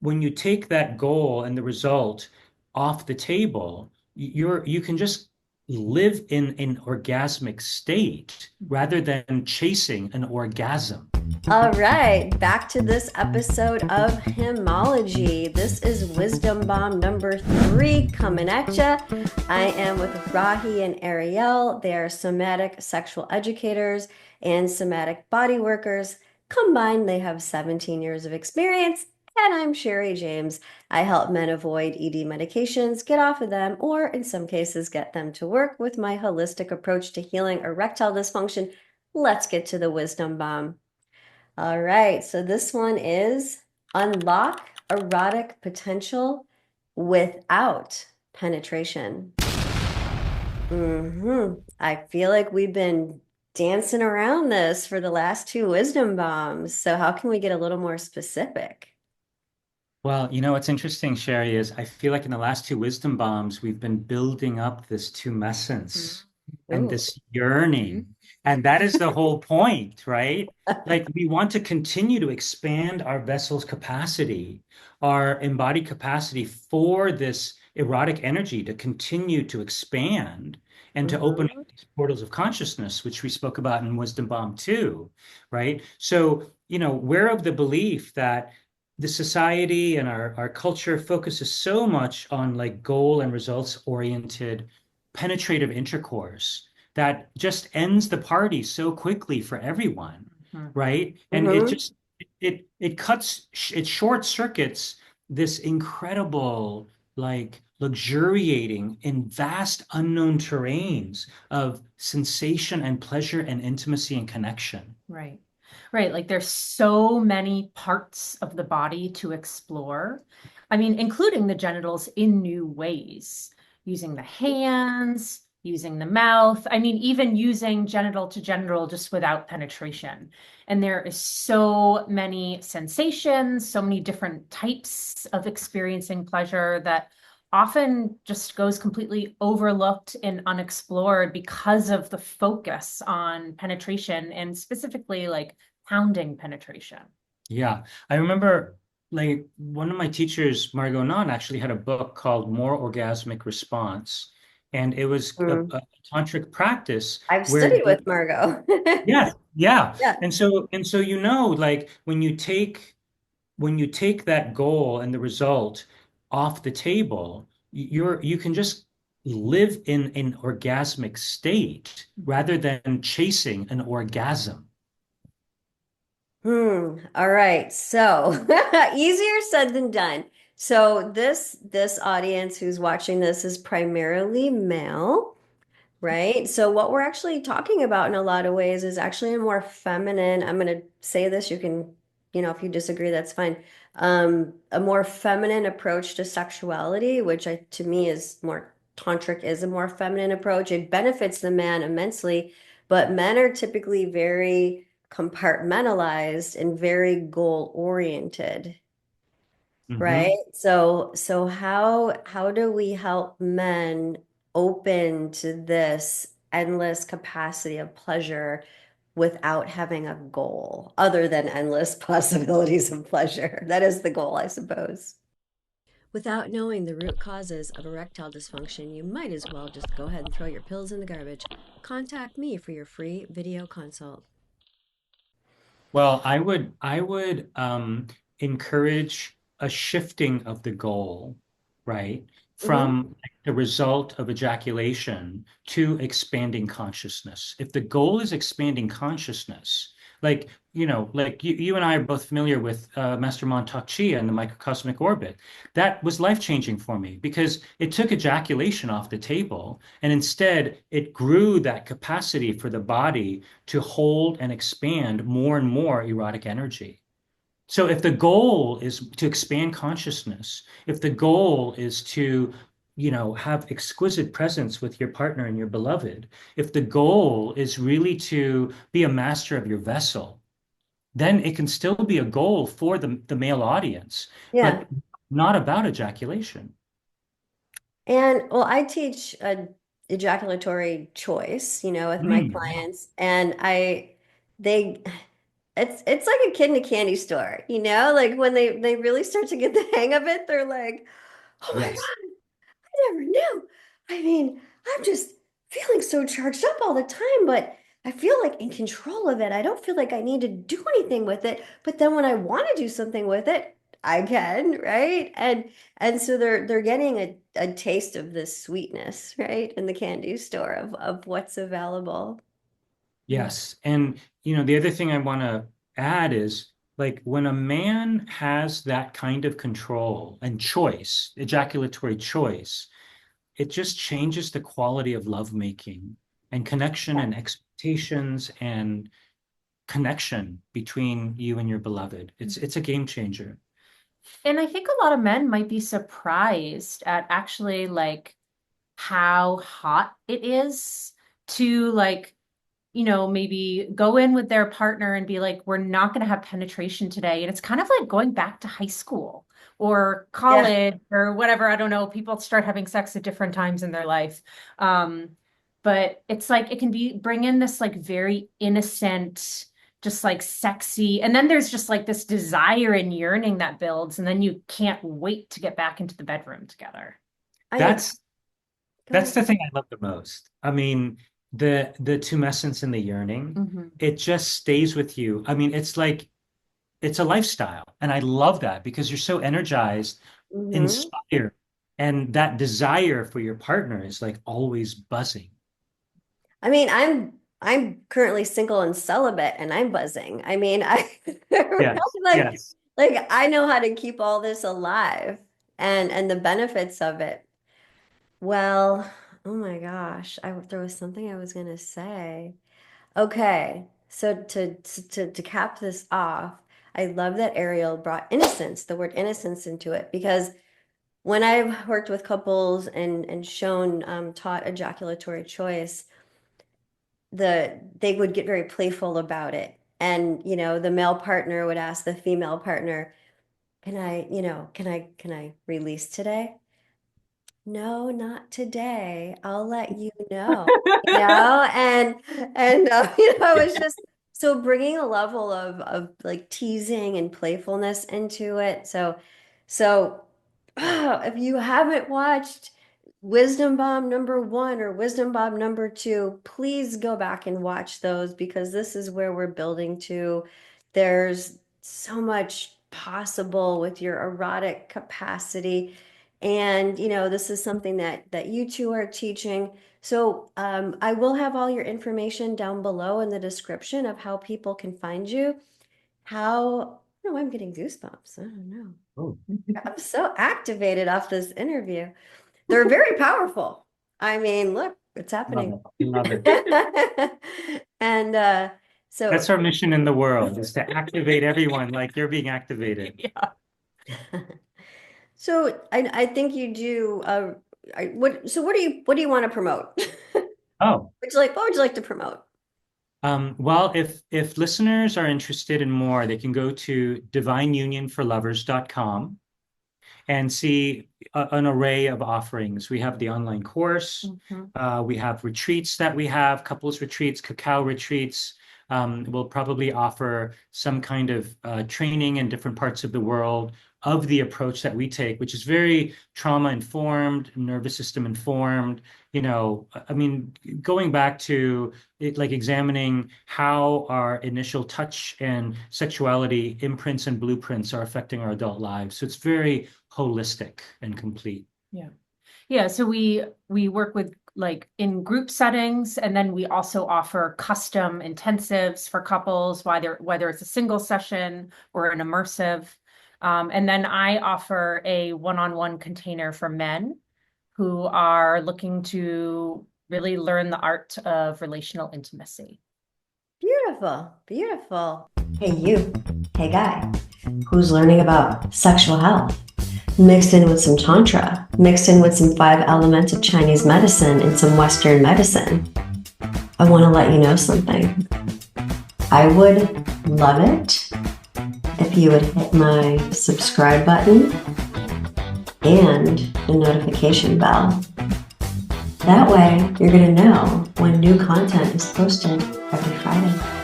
when you take that goal and the result off the table, you can just live in an orgasmic state rather than chasing an orgasm. All right, back to this episode of Hymology. This is Wisdom Bomb number 3 coming at ya. I am with Rahi and Ariel. They are somatic sexual educators and somatic body workers. Combined, they have 17 years of experience. And I'm Shari James. I help men avoid ED medications, get off of them, or in some cases, get them to work with my holistic approach to healing erectile dysfunction. Let's get to the Wisdom Bomb. All right, so this one is unlock erotic potential without penetration. I feel like we've been dancing around this for the last two wisdom bombs. So how can we get a little more specific? Well, what's interesting, Sherry, is I feel like in the last two wisdom bombs, we've been building up this tumescence and Ooh. this yearning. And that is the whole point, right? Like we want to continue to expand our vessel's capacity, our embodied capacity for this erotic energy to continue to expand and to open Mhm. up these portals of consciousness, which we spoke about in Wisdom Bomb 2, right? So, we're of the belief that the society and our culture focuses so much on like goal and results oriented penetrative intercourse that just ends the party so quickly for everyone, right? And it Mhm. just it short circuits this incredible like luxuriating in vast unknown terrains of sensation and pleasure and intimacy and connection. Right. Right. Like there's so many parts of the body to explore. I mean, including the genitals in new ways, using the hands, using the mouth. I mean, even using genital to genital just without penetration. And there is so many sensations, so many different types of experiencing pleasure that often just goes completely overlooked and unexplored because of the focus on penetration and specifically like pounding penetration. Yeah, I remember like one of my teachers, Margot Non, actually had a book called More Orgasmic Response. And it was Mm. a tantric practice I've where studied with Margot. yeah, yeah. Yeah. And so like when you take that goal and the result off the table, you can just live in an orgasmic state rather than chasing an orgasm. All right. So easier said than done. So this audience who's watching this is primarily male, right? So what we're actually talking about in a lot of ways is actually a more feminine. I'm going to say this. You can, if you disagree, that's fine. A more feminine approach to sexuality, which to me is more tantric is a more feminine approach. It benefits the man immensely, but men are typically very compartmentalized and very goal oriented, right? Hmm. So how do we help men open to this endless capacity of pleasure without having a goal other than endless possibilities of pleasure? That is the goal, I suppose. Without knowing the root causes of erectile dysfunction, you might as well just go ahead and throw your pills in the garbage. Contact me for your free video consult. Well, I would encourage a shifting of the goal, right? Hmm. From the result of ejaculation to expanding consciousness. If the goal is expanding consciousness, like you and I are both familiar with Master Montauk Chia and the microcosmic orbit. That was life-changing for me because it took ejaculation off the table and instead it grew that capacity for the body to hold and expand more and more erotic energy. So if the goal is to expand consciousness, if the goal is to, have exquisite presence with your partner and your beloved, if the goal is really to be a master of your vessel, then it can still be a goal for the male audience, Yeah. but not about ejaculation. And well, I teach a ejaculatory choice, with my Mm. clients, and they it's like a kid in a candy store, you know, like when they really start to get the hang of it, they're like, oh my Yes. God, I never knew. I mean, I'm just feeling so charged up all the time, but I feel like in control of it. I don't feel like I need to do anything with it. But then when I want to do something with it, I can, right? And so they're getting a taste of this sweetness, right? In the candy store of what's available. Yes. And, the other thing I want to add is like when a man has that kind of control and choice, ejaculatory choice, it just changes the quality of lovemaking and connection and expectations and connection between you and your beloved. It's a game changer. And I think a lot of men might be surprised at actually like how hot it is to like, maybe go in with their partner and be like, we're not going to have penetration today. And it's kind of like going back to high school or Yeah. college or whatever. I don't know. People start having sex at different times in their life. But it's like it can bring in this like very innocent, just like sexy. And then there's just like this desire and yearning that builds. And then you can't wait to get back into the bedroom together. I That's Go that's ahead. the thing I love the most. I mean, the tumescence and the yearning, Mhm. it just stays with you. I mean, it's like it's a lifestyle. And I love that because you're so energized, Hmm. inspired, and that desire for your partner is like always buzzing. I mean, I'm currently single and celibate and I'm buzzing. I mean, I Yes, like yes. like I know how to keep all this alive and the benefits of it. Well, oh my gosh, there was something I was gonna say. Okay, so to cap this off, I love that Ariel brought innocence, the word innocence into it, because when I've worked with couples and shown taught ejaculatory choice, they would get very playful about it. And, the male partner would ask the female partner, can I release today? No, not today. I'll let you know. You know, and it's just so bringing a level of like teasing and playfulness into it. So if you haven't watched Wisdom Bomb #1 or Wisdom Bomb #2, please go back and watch those because this is where we're building to. There's so much possible with your erotic capacity. And this is something that you two are teaching. So I will have all your information down below in the description of how people can find you. How, no, I'm getting goosebumps. I don't know. Oh, I'm so activated off this interview. They're very powerful. I mean, look, it's love happening. it. I love it. And That's so, our mission in the world is to activate everyone like you're being activated. Yeah. so I think you do. What do you want to promote? Oh, What would you like to promote? well, if listeners are interested in more, they can go to divineunionforlovers.com and see an array of offerings. We have the online course. Mhm. We have retreats that we have, couples retreats, cacao retreats. We'll probably offer some kind of training in different parts of the world of the approach that we take, which is very trauma informed, nervous system informed. I mean, going back to it, like examining how our initial touch and sexuality imprints and blueprints are affecting our adult lives. So it's very holistic and complete. Yeah. Yeah, so we work with like in group settings, and then we also offer custom intensives for couples, whether it's a single session or an immersive. And then I offer a one-on-one container for men who are looking to really learn the art of relational intimacy. Beautiful, beautiful. Hey, you. Hey, guy. Who's learning about sexual health? Mixed in with some Tantra, mixed in with some 5 elements of Chinese medicine and some Western medicine. I want to let you know something. I would love it if you would hit my subscribe button and the notification bell. That way, you're going to know when new content is posted every Friday.